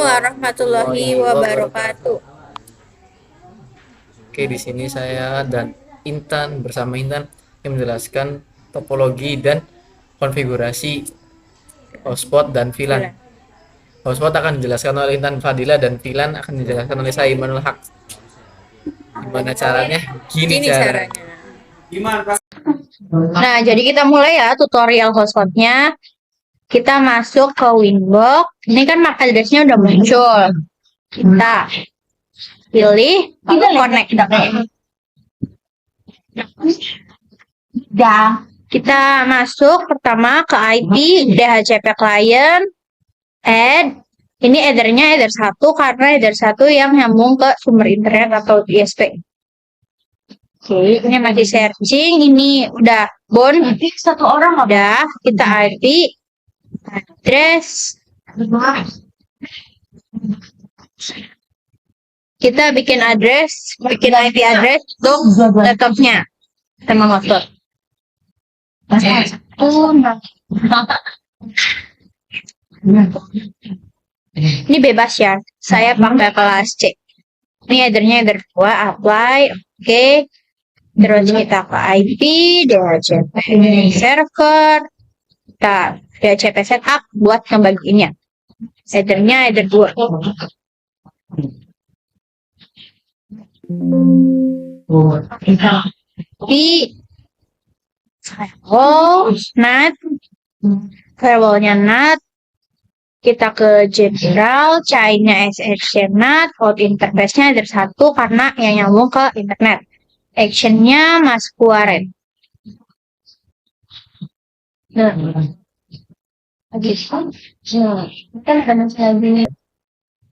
warahmatullahi wabarakatuh. Oke, di sini saya dan Intan bersama Intan yang menjelaskan topologi dan konfigurasi hotspot dan VLAN. Hotspot akan dijelaskan oleh Intan Fadila dan VLAN akan dijelaskan oleh saya Imanul Haq. Gimana caranya? Gini caranya. Nah, jadi kita mulai ya tutorial hotspotnya. Kita masuk ke Winbox. Ini kan MAC address-nya udah muncul. Kita pilih lalu connect. Kita masuk pertama ke IP DHCP client, add. Ini header-nya header 1 karena header 1 yang nyambung ke sumber internet atau ISP. Oke, ini masih searching. Ini udah bound. Satu orang udah. Kita IP address. Kita bikin IP address untuk laptopnya sama motor. Ini bebas ya. Saya pakai kelas C. Ini headernya header 2, apply. Oke. Terus kita ke IP, DHCP server. Kita DHCP setup buat ngebagiinnya. Headernya header 2. Di firewallnya NAT, kita ke general, chainnya SSC NAT, out interface-nya header 1 karena yang nyambung ke internet. Action-nya Mas Kuaren.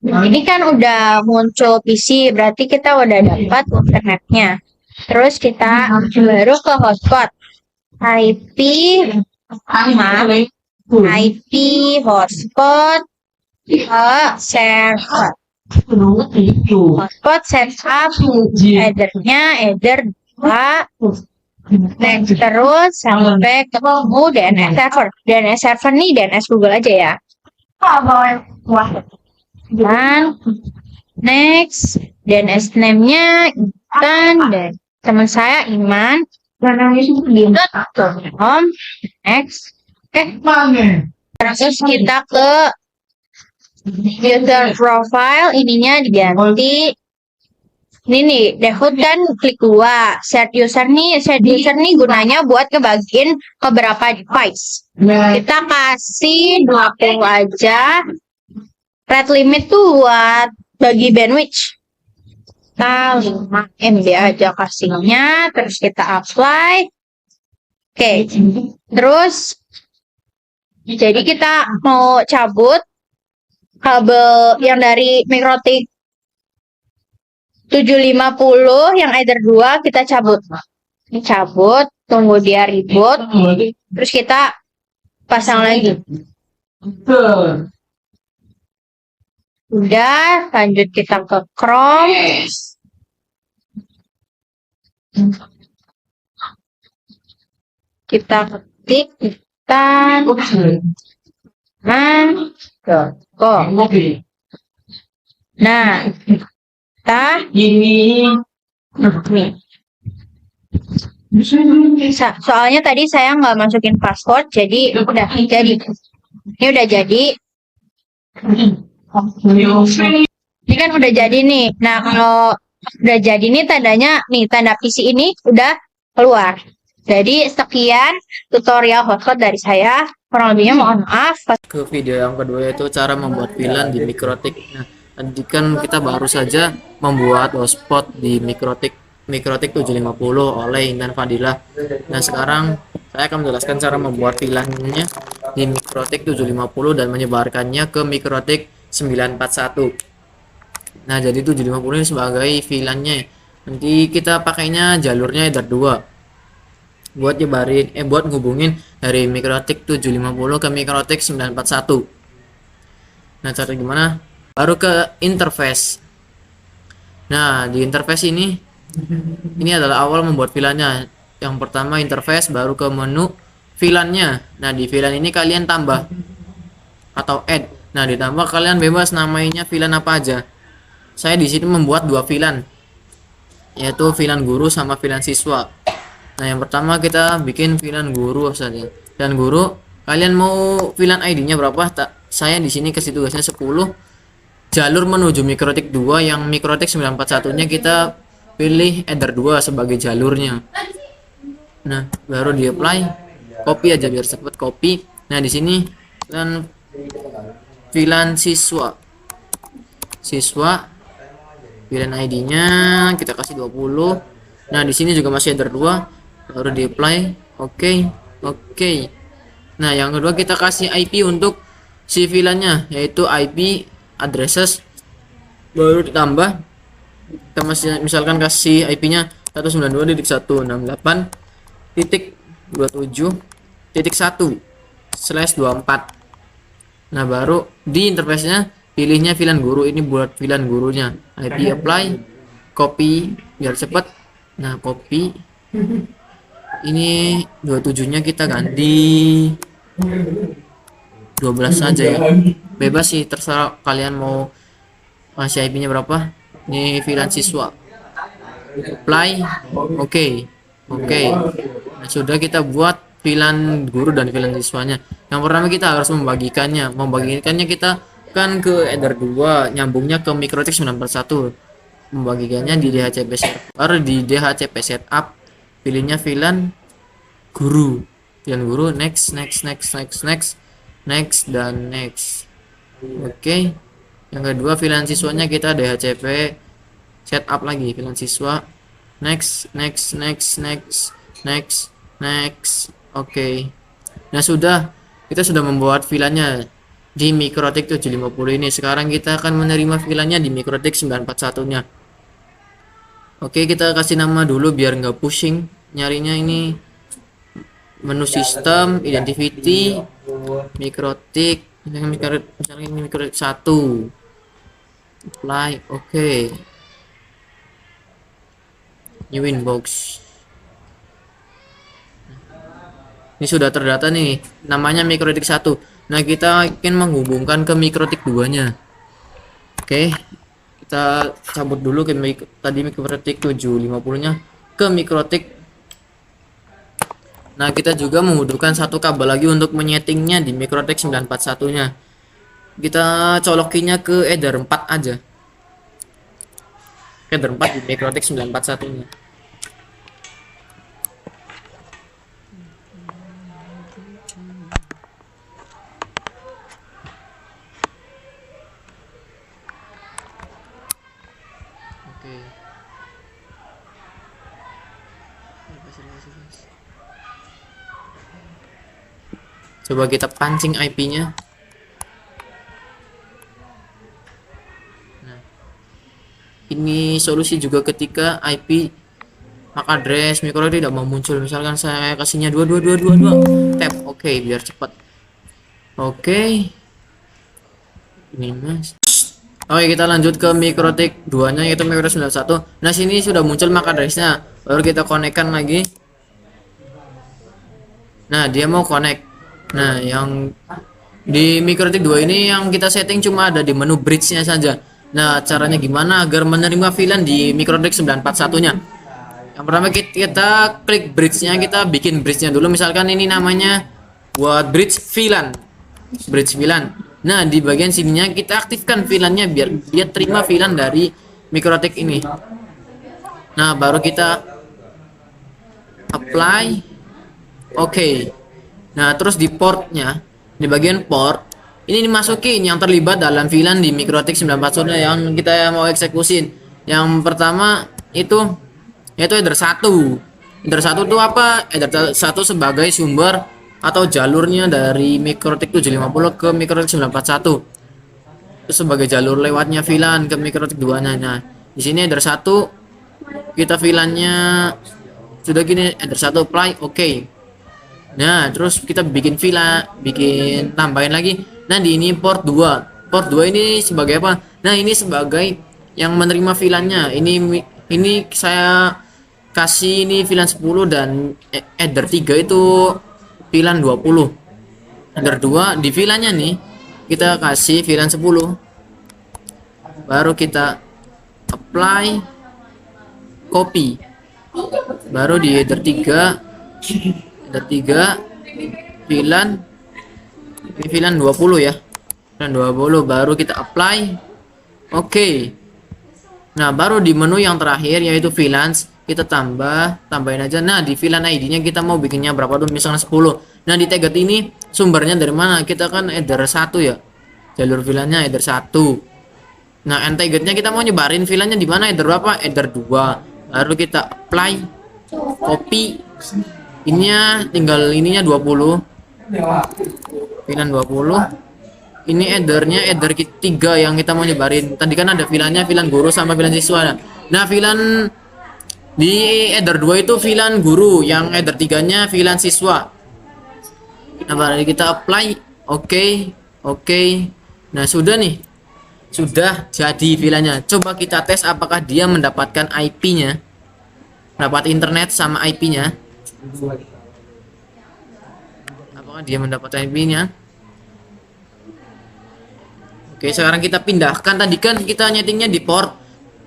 Ini kan udah muncul PC, berarti kita udah dapat internetnya. Terus kita baru ke hotspot. IP hotspot ke server. Hotspot setup header-nya header 2. Next terus sampai ketemu DNS server. DNS server nih DNS Google aja ya. Dan next DNS name-nya Intan dan teman saya Iman. Next. Terus kita ke user profile, ininya diganti. Ini nih, default kan klik 2. Set user nih gunanya buat ngebagiin ke berapa device. Kita kasih 20 aja. Rate limit tuh buat bagi bandwidth. Kita 5 MB aja kasihnya. Terus kita apply. Oke. Terus jadi kita mau cabut kabel yang dari MikroTik 750 yang header 2 kita cabut. Ini cabut, tunggu dia reboot. Terus kita pasang lagi. Udah, lanjut kita ke Chrome. Kita ketik Nah, kita soalnya tadi saya nggak masukin password, jadi udah jadi. Ini udah jadi. Ini kan udah jadi nih. Nah, kalau udah jadi nih tandanya nih tanda PC ini udah keluar. Jadi sekian tutorial hotspot dari saya. Kurang lebihnya mohon maaf. Ke video yang kedua yaitu cara membuat VLAN di MikroTik. Nah, tadi kan kita baru saja membuat hotspot di MikroTik 750 oleh Intan Fadila. Nah, sekarang saya akan menjelaskan cara membuat VLAN-nya di MikroTik 750 dan menyebarkannya ke MikroTik 941. Nah, jadi 750 ini sebagai VLAN-nya. Nanti kita pakainya jalurnya header 2. Buat ngubungin dari MikroTik 750 ke MikroTik 941. Nah, cara gimana? Baru ke interface. Nah, di interface ini adalah awal membuat VLAN-nya. Yang pertama interface, baru ke menu VLAN-nya. Nah, di VLAN ini kalian tambah atau add Nah, ditambah kalian bebas namainya VLAN apa aja. Saya di sini membuat dua VLAN, yaitu VLAN guru sama VLAN siswa. Nah, yang pertama kita bikin VLAN guru saja. Dan guru, kalian mau VLAN ID-nya berapa? Saya di sini kasih tugasnya 10. Jalur menuju Mikrotik 2 yang Mikrotik 941-nya kita pilih Ether 2 sebagai jalurnya. Nah, baru di apply, copy aja biar cepet copy. Nah, di sini dan VLAN siswa. VLAN ID-nya kita kasih 20. Nah, di sini juga masih Ether 2, baru di apply. Oke. Nah, yang kedua kita kasih IP untuk si VLAN-nya, yaitu IP addresses, baru ditambah kita misalkan kasih IP-nya 192.168.27.1/24. Nah, baru di interface-nya pilihnya VLAN guru, ini buat VLAN gurunya. IP apply, copy biar cepet. Nah, copy. Ini 27-nya kita ganti 12 saja ya. Bebas sih, terserah kalian mau kasih IP-nya berapa. Ini VLAN siswa. Apply. Oke. Nah, sudah kita buat VLAN guru dan VLAN siswanya. Yang pertama kita harus membagikannya kita kan ke Ether 2, nyambungnya ke Mikrotik 941. Membagikannya di DHCP server, di DHCP setup, pilihnya VLAN guru. Next dan next. Oke. Yang kedua VLAN siswanya kita DHCP setup lagi, VLAN siswa. Next. Oke. Nah, kita sudah membuat VLAN-nya di Mikrotik 750 ini. Sekarang kita akan menerima VLAN-nya di Mikrotik 941-nya. Oke, kita kasih nama dulu biar nggak pusing nyarinya. Ini menu sistem, identity, Mikrotik, misalnya ini Mikrotik 1. Apply. Oke. New inbox. Ini sudah terdata nih, namanya Mikrotik 1. Nah, kita ingin menghubungkan ke Mikrotik 2-nya. Oke. Kita cabut dulu ke tadi Mikrotik 750-nya ke Mikrotik. Nah, kita juga membutuhkan satu kabel lagi untuk menyetingnya di Mikrotik 941-nya. Kita colokinya ke Ether 4 aja. Ether 4 di Mikrotik 941-nya. Oke. Coba kita pancing IP-nya. Nah, ini solusi juga ketika IP MAC address Mikrotik tidak mau muncul. Misalkan saya kasihnya 22222 tap oke biar cepat. Oke. Ini Mas. Oke, kita lanjut ke Mikrotik 2-nya yaitu Mikrotik 91. Nah, sini sudah muncul MAC address-nya. Baru kita konekkan lagi. Nah, dia mau connect. Nah, yang di Mikrotik 2 ini yang kita setting cuma ada di menu bridge-nya saja. Nah, caranya gimana agar menerima VLAN di Mikrotik 941-nya? Yang pertama kita klik bridge-nya, kita bikin bridge-nya dulu. Misalkan ini namanya buat bridge VLAN. Nah, di bagian sininya kita aktifkan VLAN-nya biar dia terima VLAN dari Mikrotik ini. Nah, baru kita apply. Oke. Nah, terus di portnya, di bagian port ini dimasukin yang terlibat dalam VLAN di Mikrotik 941 yang kita mau eksekusin. Yang pertama itu yaitu Ether 1. Ether 1 itu apa? Ether 1 sebagai sumber atau jalurnya dari Mikrotik 750 ke Mikrotik 941. Itu sebagai jalur lewatnya VLAN ke Mikrotik 2-nya. Nah, di sini Ether 1 kita VLAN-nya sudah gini, Ether 1 apply, oke. Nah, terus kita bikin tambahin lagi. Nah, di ini port 2. Port 2 ini sebagai apa? Nah, ini sebagai yang menerima VLAN-nya. Ini saya kasih ini VLAN 10 dan Ether 3 itu VLAN 20. Ether 2 di VLAN-nya nih kita kasih VLAN 10. Baru kita apply, copy. Baru di header 3 VLAN, ini VLAN 20 ya. VLAN 20 baru kita apply. Oke. Nah, baru di menu yang terakhir yaitu VLAN, kita tambahin aja. Nah, di VLAN ID-nya kita mau bikinnya berapa tuh? Misalnya 10. Nah, di tagget ini sumbernya dari mana? Kita kan header 1 ya. Jalur VLAN-nya header 1. Nah, end taggetnya kita mau nyebarin VLAN-nya di mana? Header berapa? Header 2. Baru kita apply, copy. Ininya tinggal ininya 20. VLAN 20. Ini headernya header 3 yang kita mau nyebarin. Tadi kan ada VLAN-nya, VLAN guru sama VLAN siswa. Nah, VLAN di header 2 itu VLAN guru, yang header 3-nya VLAN siswa. Nah, baru kita apply, oke. Nah, sudah nih. Sudah jadi VLAN-nya. Coba kita tes apakah dia mendapatkan IP-nya. Dapat internet sama IP-nya. Apakah dia mendapatkan IP-nya? Oke, sekarang kita pindahkan. Tadi kan kita nyetingnya di port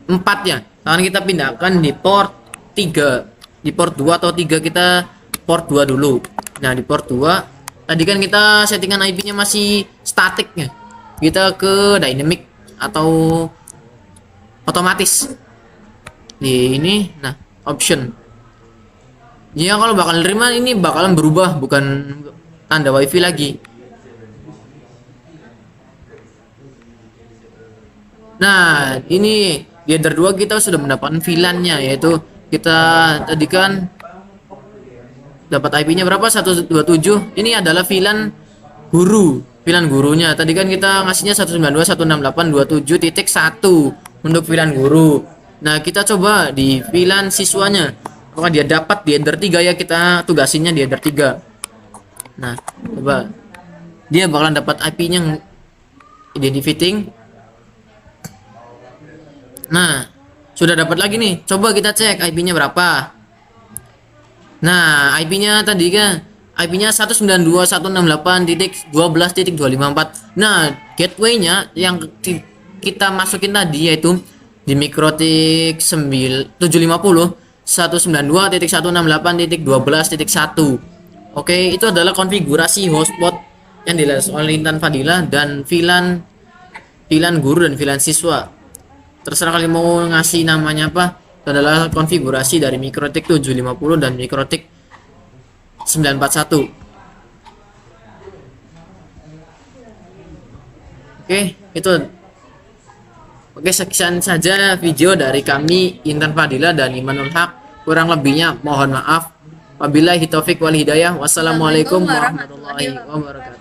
4 ya. Sekarang kita pindahkan di port 3. Di port 2 atau 3 kita port 2 dulu. Nah, di port 2 tadi kan kita settingan IP-nya masih statik ya. Kita ke dynamic atau otomatis. Di ini, nah, option. Ya, kalau bakal nerima ini bakalan berubah, bukan tanda wifi lagi. Nah, ini di header 2 kita sudah mendapatkan VLAN-nya, yaitu kita tadi kan dapat IP-nya berapa? 127. Ini adalah VLAN guru. VLAN gurunya. Tadi kan kita ngasihnya 192.168.27.1 untuk VLAN guru. Nah, kita coba di VLAN siswanya. Apakah dia dapat di header 3 ya, kita tugasinnya di header 3. Nah, coba. Dia bakalan dapat IP-nya identifying. Nah, sudah dapat lagi nih. Coba kita cek IP-nya berapa. Nah, IP-nya tadi kan IP-nya 192.168.12.254. Nah, gateway-nya yang kita masukin tadi yaitu di MikroTik 750 192.168.12.1. Oke, itu adalah konfigurasi hotspot yang dilakukan oleh Intan Fadilah dan VLAN guru dan VLAN siswa. Terserah kalian mau ngasih namanya apa. Itu adalah konfigurasi dari MikroTik 750 dan MikroTik 941. Oke, sekian saja video dari kami Intan Fadilah dan Imanul Haq. Kurang lebihnya mohon maaf. Wabillahi taufik wal hidayah. Wassalamualaikum warahmatullahi wabarakatuh.